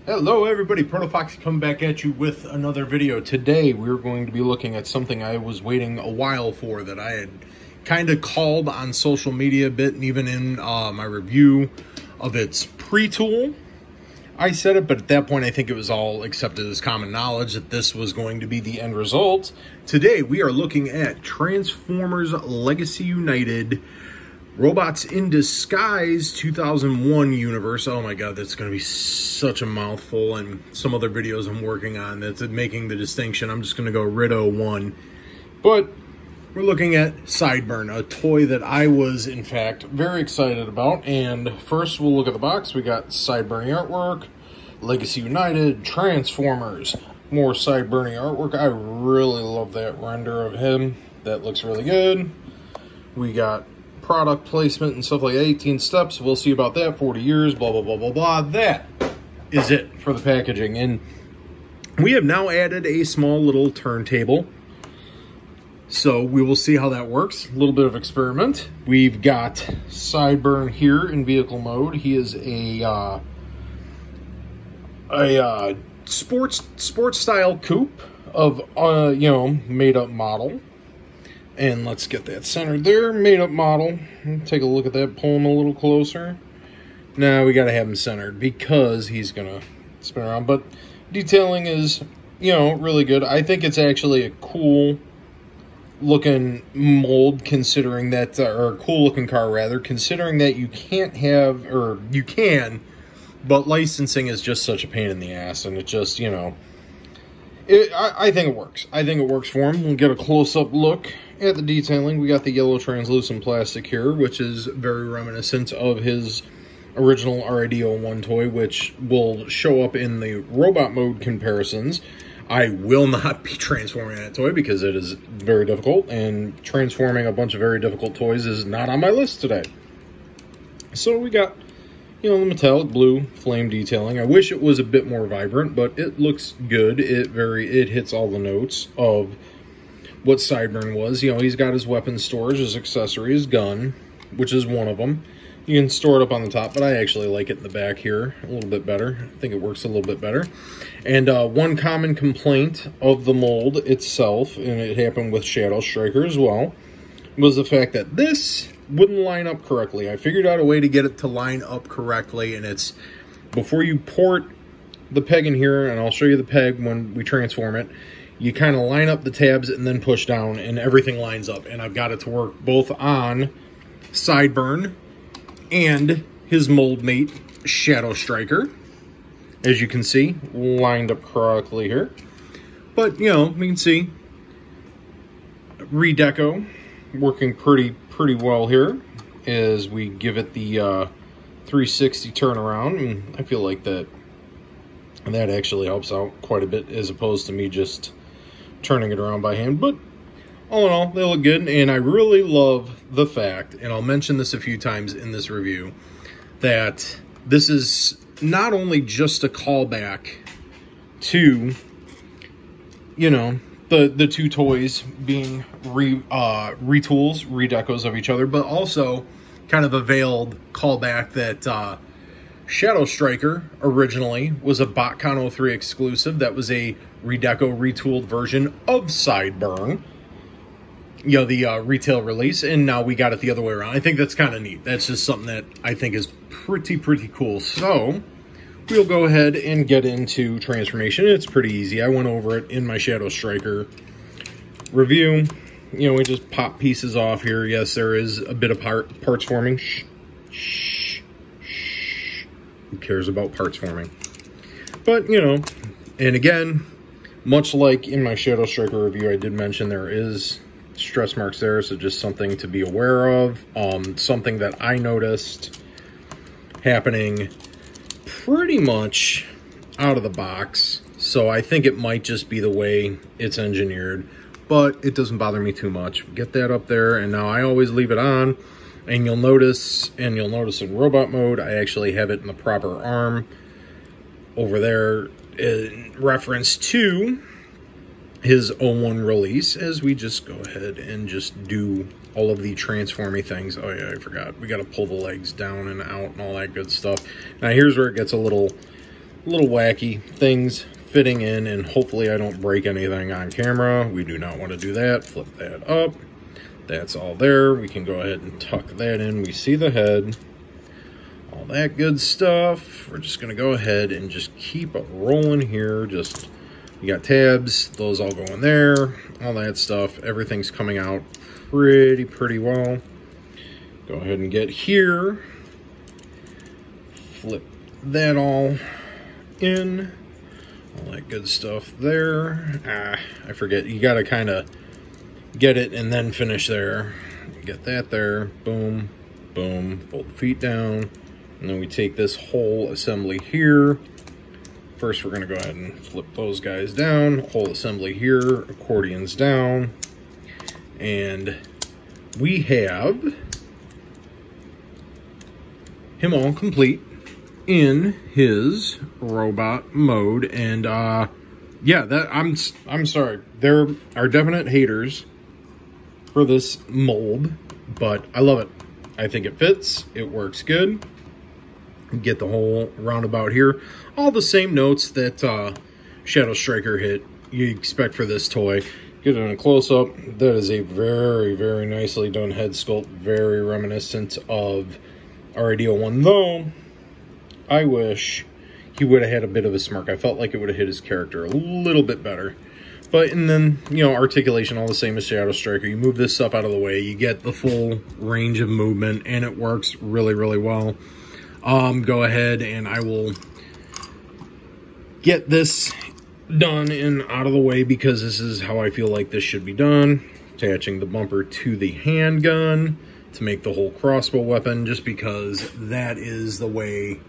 Hello everybody, ProtoFoxy coming back at you with another video. Today we're going to be looking at something I was waiting a while for, that I had kind of called on social media a bit, and even in my review of its pre-tool I said it, but at that point I think it was all accepted as common knowledge that this was going to be the end result. Today we are looking at Transformers Legacy United Robots in Disguise 2001 universe. Oh my god, that's going to be such a mouthful, and some other videos I'm working on that's making the distinction. I'm just going to go Ritto 1. But we're looking at Sideburn, a toy that I was, in fact, very excited about. And first we'll look at the box. We got Sideburn artwork, Legacy United, Transformers, more Sideburn artwork. I really love that render of him. That looks really good. We got product placement and stuff like 18 steps. We'll see about that. 40 years, blah, blah, blah, blah, blah. That is it for the packaging. And we have now added a small little turntable. So we will see how that works. A little bit of experiment. We've got Sideburn here in vehicle mode. He is a sports style coupe of made up model. And let's get that centered there. Made up model. Take a look at that. Pull him a little closer. Now we got to have him centered because he's going to spin around. But detailing is, really good. I think it's actually a cool looking mold, considering that, or a cool looking car rather, considering that you can't have, or you can, but licensing is just such a pain in the ass. And it just, I think it works. I think it works for him. We'll get a close-up look at the detailing. We got the yellow translucent plastic here, which is very reminiscent of his original RID-01 toy, which will show up in the robot mode comparisons. I will not be transforming that toy because it is very difficult, and transforming a bunch of very difficult toys is not on my list today. So we got, the metallic blue flame detailing. I wish it was a bit more vibrant, but it looks good. It hits all the notes of what Sideburn was. He's got his weapon storage, his accessory, his gun, which is one of them. You can store it up on the top, but I actually like it in the back here a little bit better. I think it works a little bit better. And one common complaint of the mold itself, and it happened with Shadow Striker as well, was the fact that this wouldn't line up correctly. I figured out a way to get it to line up correctly, and it's before you port the peg in here, and I'll show you the peg when we transform it, you kind of line up the tabs and then push down, and everything lines up. And I've got it to work both on Sideburn and his mold mate, Shadow Striker. As you can see, lined up correctly here. But, we can see redeco working pretty well here as we give it the 360 turnaround. And I feel like that actually helps out quite a bit as opposed to me just turning it around by hand. But all in all, they look good, and I really love the fact, and I'll mention this a few times in this review, that this is not only just a callback to, the two toys being retools, redecos of each other, but also kind of a veiled callback that Shadow Striker originally was a BotCon 03 exclusive. That was a redeco, retooled version of Sideburn, the retail release, and now we got it the other way around. I think that's kind of neat. That's just something that I think is pretty cool. So we'll go ahead and get into transformation. It's pretty easy. I went over it in my Shadow Striker review. We just pop pieces off here. Yes, there is a bit of parts forming. Shh. Who cares about parts forming? But, and again, much like in my Shadow Striker review, I did mention there is stress marks there, so just something to be aware of. Something that I noticed happening pretty much out of the box, so I think it might just be the way it's engineered, but it doesn't bother me too much. Get that up there, and now I always leave it on, and you'll notice in robot mode, I actually have it in the proper arm over there in reference to his 01 release, as we just go ahead and just do all of the transformy things. Oh yeah, I forgot. We got to pull the legs down and out and all that good stuff. Now here's where it gets a little little wacky things fitting in, and hopefully I don't break anything on camera. We do not want to do that. Flip that up. That's all there. We can go ahead and tuck that in. We see the head. All that good stuff. We're just going to go ahead and just keep it rolling here. Just, you got tabs. Those all go in there. All that stuff. Everything's coming out pretty well. Go ahead and get here. Flip that all in. All that good stuff there. I forget. You got to kind of get it and then finish there. Get that there. Boom. Boom. Fold the feet down. And then we take this whole assembly here. First, we're going to go ahead and flip those guys down. Whole assembly here. Accordions down. And we have him all complete in his robot mode. And yeah, that I'm sorry, there are definite haters for this mold, but I love it. I think it fits, it works good. Get the whole roundabout here, all the same notes that Shadow Striker hit you expect for this toy. Get it in a close-up. That is a very nicely done head sculpt, very reminiscent of RID-01, though I wish he would have had a bit of a smirk. I felt like it would have hit his character a little bit better. But, and then, you know, articulation, all the same as Shadow Striker. You move this stuff out of the way, you get the full range of movement, and it works really well. Go ahead and I will get this done and out of the way because this is how I feel like this should be done. Attaching the bumper to the handgun to make the whole crossbow weapon, just because that is the way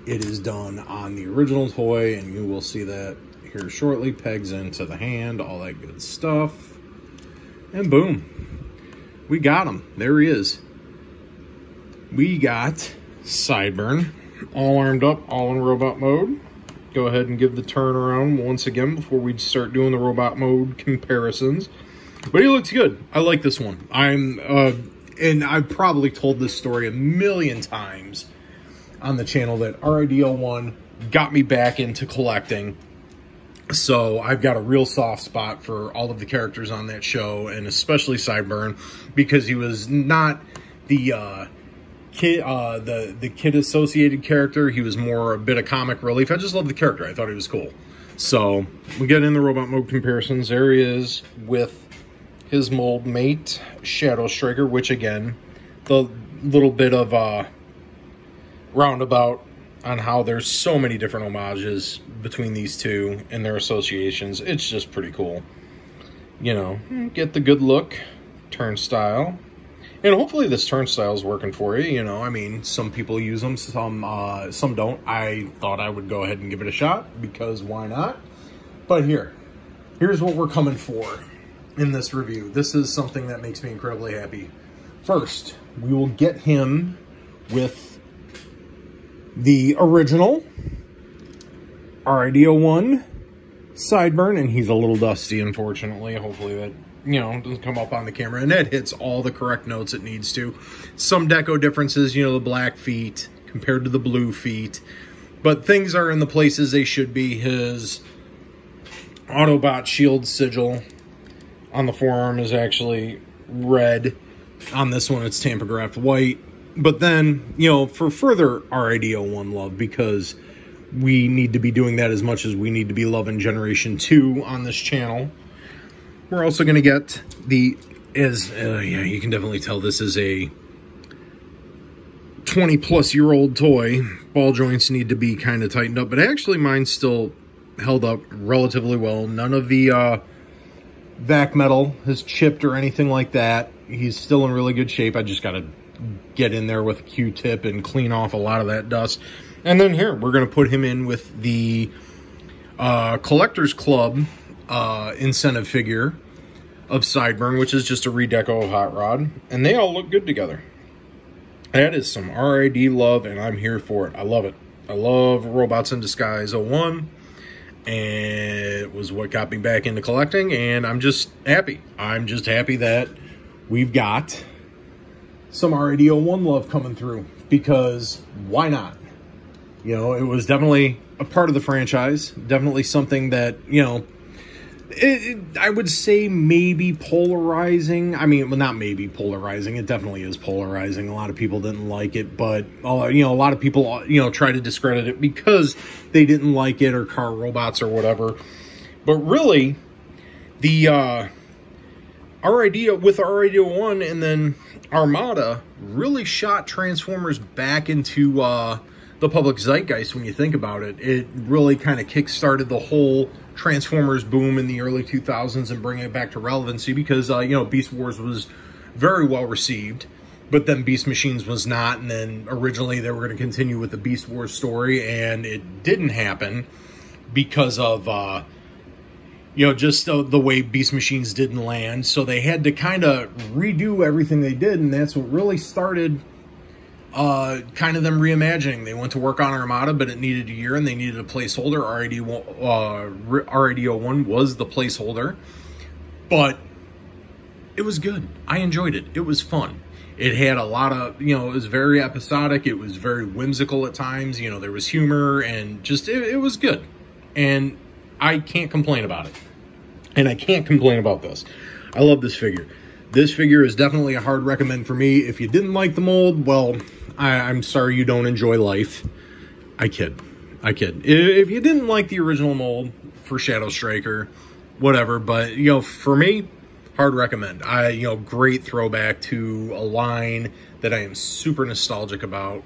it is done on the original toy, and you will see that here shortly. Pegs into the hand, all that good stuff, and boom, we got him. There he is. We got Sideburn all armed up, all in robot mode. Go ahead and give the turn around once again before we start doing the robot mode comparisons. But he looks good. I like this one. And I've probably told this story a million times on the channel that RID-01 got me back into collecting. So I've got a real soft spot for all of the characters on that show, and especially Sideburn, because he was not the kid associated character. He was more a bit of comic relief. I just love the character. I thought he was cool. So we get in the robot mode comparisons. There he is with his mold mate, Shadow Striker, which again, the little bit of roundabout on how there's so many different homages between these two and their associations. It's just pretty cool. You know, get the good look, turnstile. And hopefully this turnstile is working for you. You know, I mean, some people use them, some don't. I thought I would go ahead and give it a shot, because why not? But here's what we're coming for in this review. This is something that makes me incredibly happy. First, we will get him with the original RID-01 Sideburn, and he's a little dusty, unfortunately. Hopefully that, you know, doesn't come up on the camera, and that hits all the correct notes it needs to. Some deco differences, you know, the black feet compared to the blue feet, but things are in the places they should be. His Autobot shield sigil on the forearm is actually red. On this one, it's tampographed white. But then, you know, for further RID-01 love, because we need to be doing that as much as we need to be loving Generation 2 on this channel, we're also going to get the, yeah, you can definitely tell this is a 20-plus-year-old toy. Ball joints need to be kind of tightened up, but actually mine's still held up relatively well. None of the vac metal has chipped or anything like that. He's still in really good shape. I just got to get in there with a Q-tip and clean off a lot of that dust. And then here, we're going to put him in with the Collectors Club incentive figure of Sideburn, which is just a redeco of Hot Rod, and they all look good together. That is some RID love, and I'm here for it. I love it. I love Robots in Disguise 01, and it was what got me back into collecting, and I'm just happy. I'm just happy that we've got some RID-01 love coming through, because why not? You know, it was definitely a part of the franchise. Definitely something that, you know, I would say maybe polarizing. I mean, well, not maybe polarizing. It definitely is polarizing. A lot of people didn't like it, but, you know, a lot of people, you know, try to discredit it because they didn't like it or car robots or whatever. But really, the with RID-01 and then Armada really shot Transformers back into the public zeitgeist when you think about it. It really kind of kick-started the whole Transformers boom in the early 2000s and bringing it back to relevancy because, you know, Beast Wars was very well received, but then Beast Machines was not, and then originally they were going to continue with the Beast Wars story, and it didn't happen because of, you know, just the way Beast Machines didn't land, so they had to kind of redo everything they did, and that's what really started kind of them reimagining. They went to work on Armada, but it needed a year and they needed a placeholder. RID-01 was the placeholder, but it was good. I enjoyed it. It was fun. It had a lot of, you know, it was very episodic. It was very whimsical at times. You know, there was humor and just, it was good. And I can't complain about it. And I can't complain about this. I love this figure. This figure is definitely a hard recommend for me. If you didn't like the mold, well, I'm sorry you don't enjoy life. I kid. If you didn't like the original mold for Shadow Striker, whatever. But, you know, for me, hard recommend. You know, great throwback to a line that I am super nostalgic about.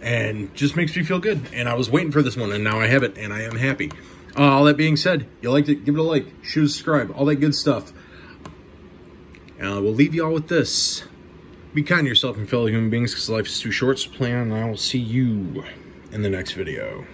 And just makes me feel good. And I was waiting for this one, and now I have it, and I am happy. All that being said, you liked it, give it a like, shoot a subscribe, all that good stuff. And we'll leave you all with this. Be kind to yourself and fellow human beings because life is too short, so plan, and I will see you in the next video.